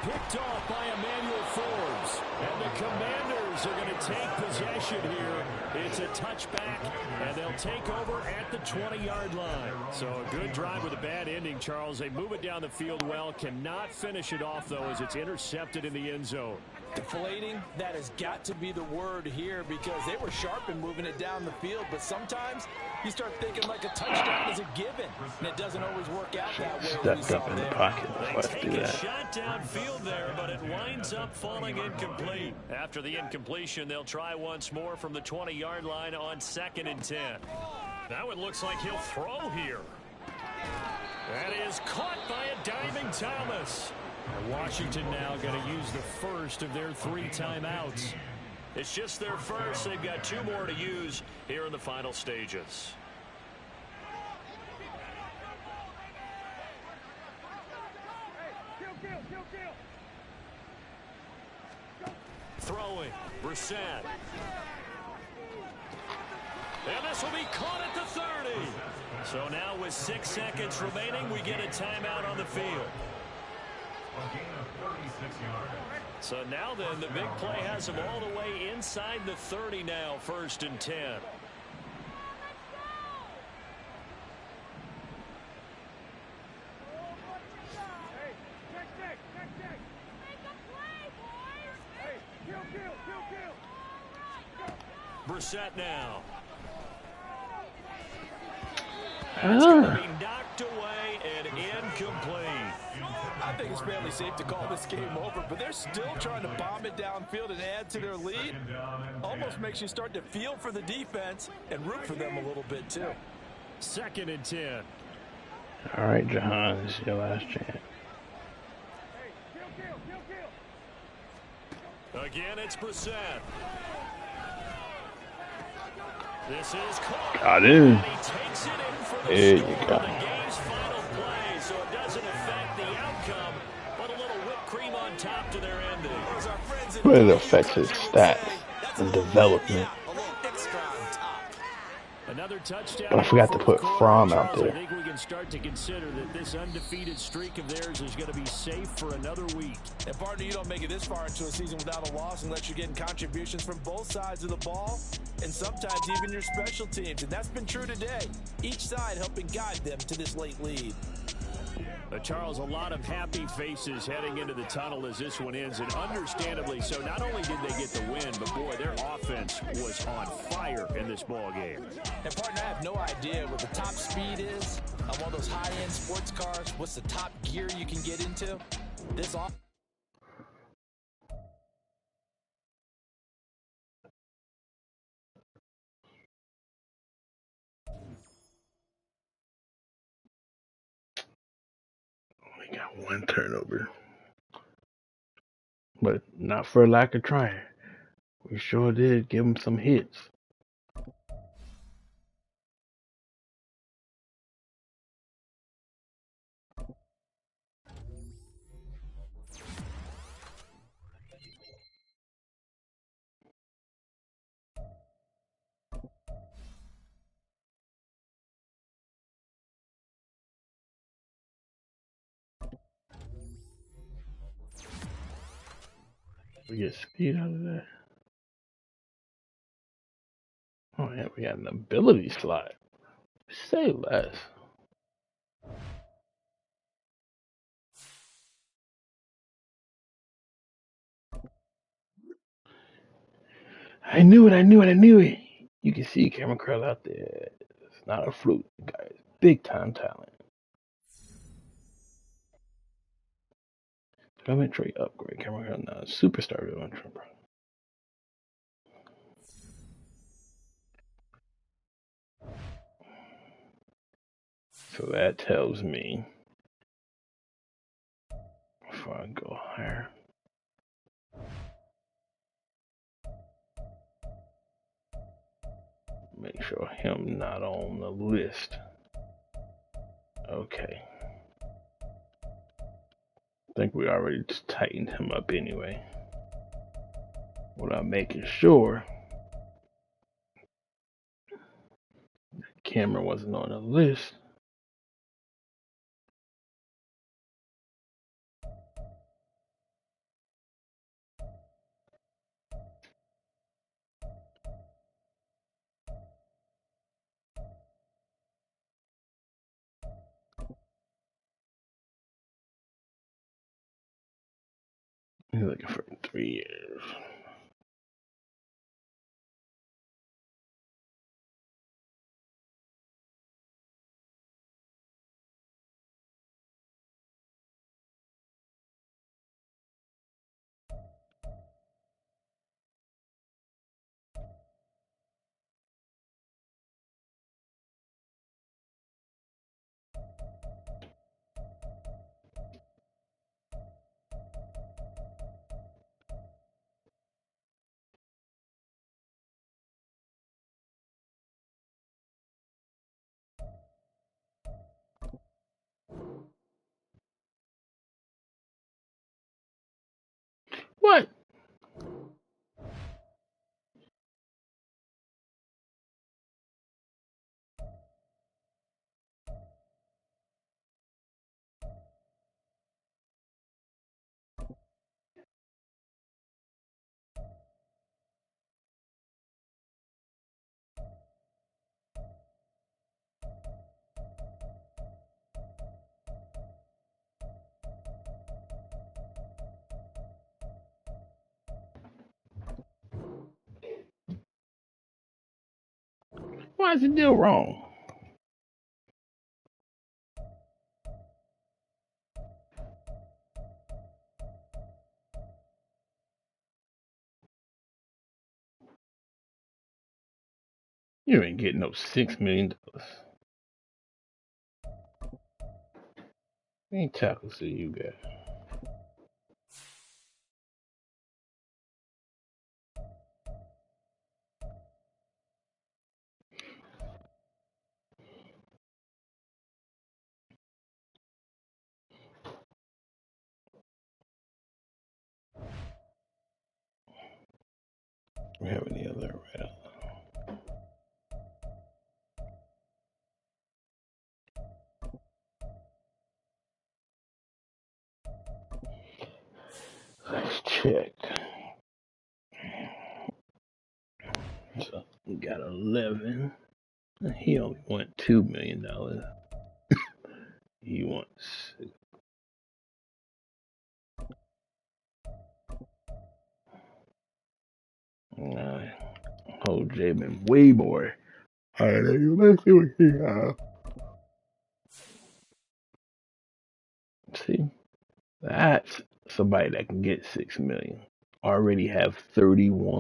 Picked off by Emmanuel Forbes. And the Commanders are going to take possession here. It's a touchback, and they'll take over at the 20-yard line. So a good drive with a bad ending, Charles. They move it down the field well. Cannot finish it off, though, as it's intercepted in the end zone.
Deflating, that has got to be the word here, because they were sharp in moving it down the field, but sometimes you start thinking like a touchdown is a given, and it doesn't always work out that way.
Stepped up in the pocket. Let's
They
do
take a
that.
shot downfield there, but it winds up falling incomplete. After the incompletion, they'll try once more from the 20-yard line on 2nd and 10. Now it looks like he'll throw here. That is caught by a diving Thomas. Washington now going to use the first of their 3 timeouts. It's just their first. They've got 2 more to use here in the final stages. Throwing, Brissett. And this will be caught at the 30. So now with 6 seconds remaining, we get a timeout on the field.
A gain of 36 yards.
So now then, the big play has them all the way inside the 30 now, 1st and 10. Brissett now. That's going to be knocked away and incomplete.
I think it's fairly safe to call this game over, but they're still trying to bomb it downfield and add to their lead. Almost makes you start to feel for the defense and root for them a little bit too.
2nd and 10.
All right, Jahan, this is your last chance.
Again, it's Brissett. This is caught.
Got in.
And he takes it in for the
There you
score
go.
on the game's final play, so it doesn't affect the outcome, but a little whipped cream on top to their ending.
But it affects his stats and development.
Another touchdown.
But I forgot to put Fromm out
Charles,
there.
I think we can start to consider that this undefeated streak of theirs is going to be safe for another week.
And partner, you don't make it this far into a season without a loss unless you're getting contributions from both sides of the ball, and sometimes even your special teams. And that's been true today. Each side helping guide them to this late lead.
Charles, a lot of happy faces heading into the tunnel as this one ends, and understandably so. Not only did they get the win, but boy, their offense was on fire in this ball game.
And partner, I have no idea what the top speed is on one of those high-end sports cars. What's the top gear you can get into? This off.
We got 1 turnover. But not for lack of trying. We sure did give him some hits. We get speed out of that. Oh yeah, we got an ability slot. Say less. I knew it. You can see Cameron Curl out there. It's not a fluke, guys. Big time talent. Government trade upgrade. Cameron Curl now superstar on Trump. So that tells me before I go higher. Make sure him not on the list. Okay. think we already just tightened him up anyway. Without making sure the camera wasn't on the list. He's looking for 3 years. What? Why is the deal wrong? You ain't getting no $6 million. How many tackles do you got? We have any other right? Let's check. So we got 11. He only want $2 million. He wants 9. Oh, Jamin way more. Alright, let's see what he has. See, that's somebody that can get 6 million. Already have 31.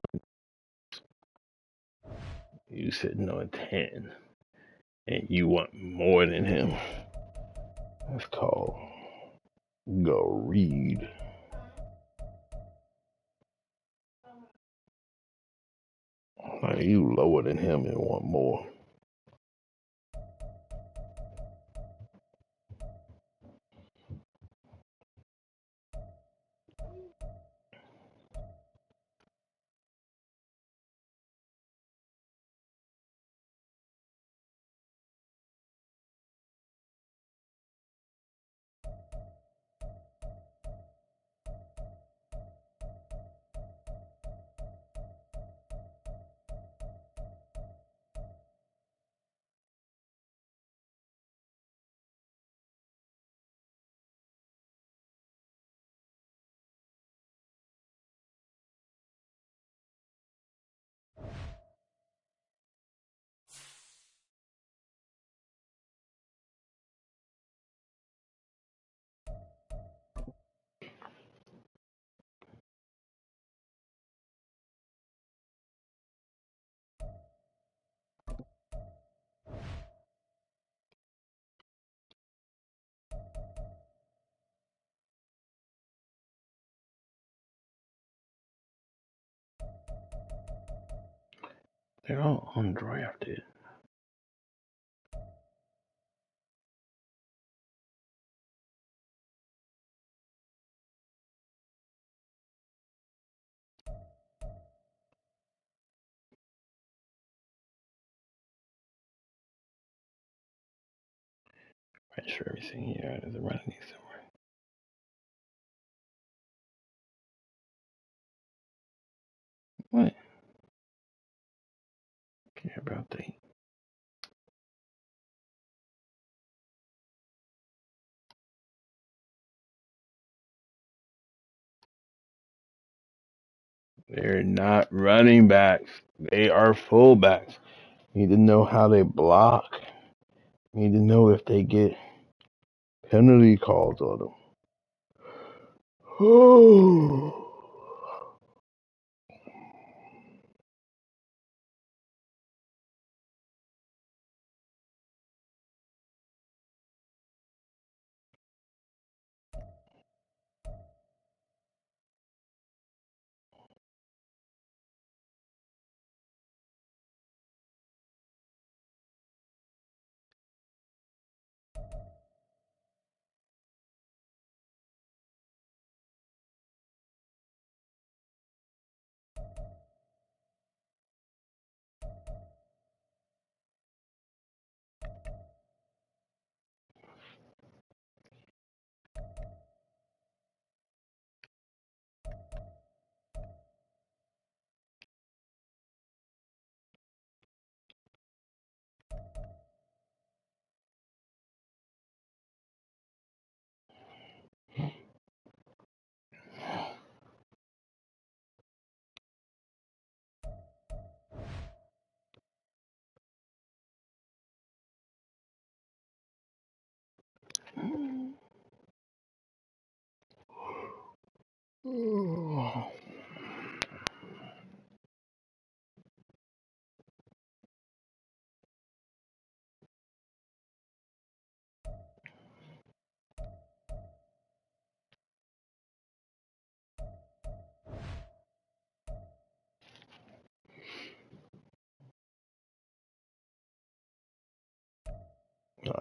You sitting on 10, and you want more than him. That's called go read. Like you lower than him and want more. They're all undrafted. Register everything here. There's a running somewhere. What? Care about date. They're not running backs. They are fullbacks. Need to know how they block. Need to know if they get penalty calls on them. Oh.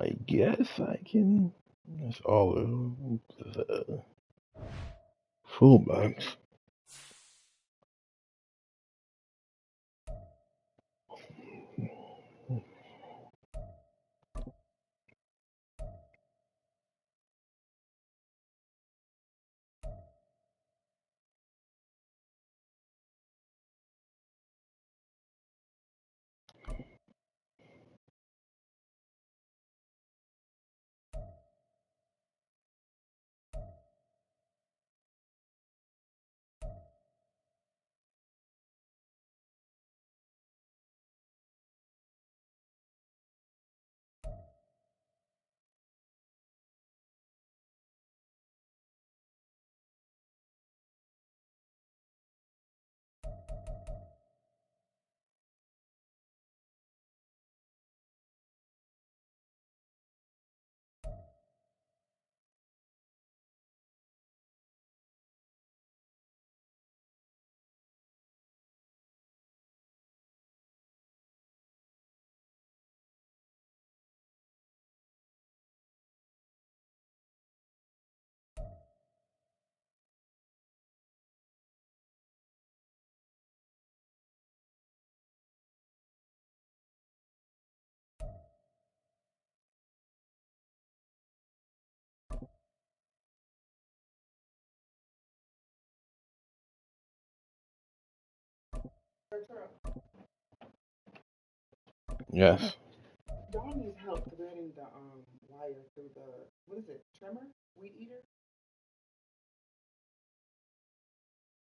I guess I can. That's all the fullbacks. Yes.
Dawn needs help threading the wire through the what is it? Trimmer? Weed eater?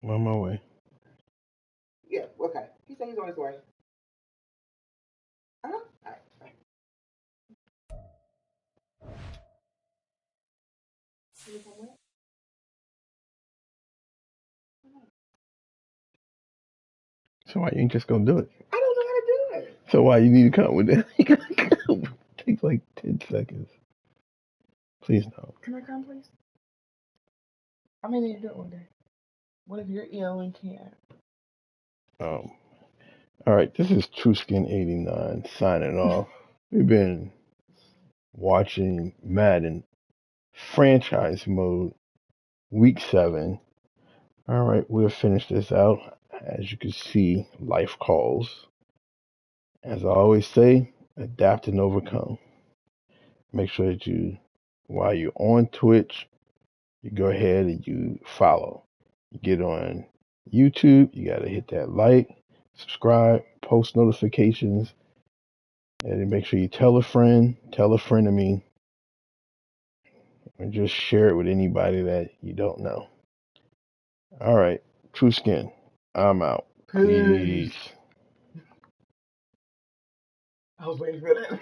I'm on my way.
Yeah. Okay. He said he's on his way. Uh huh. All right. Bye. You come with?
So why you ain't just gonna do it?
I don't know how to do it.
So why you need to come with it? You gotta come. It takes like 10 seconds. Please no.
Can I come, please? I may need to do it one day. What if you're ill and can't?
All right, this is TrueSkin89 signing off. We've been watching Madden franchise mode week 7. All right, we'll finish this out. As you can see, life calls. As I always say, adapt and overcome. make sure that while you're on Twitch, you go ahead and you follow. You get on YouTube, you got to hit that like, subscribe, post notifications, and then make sure you tell a friend of me, and just share it with anybody that you don't know. All right, True Skin, I'm out.
Peace.
Peace.
I was waiting for that.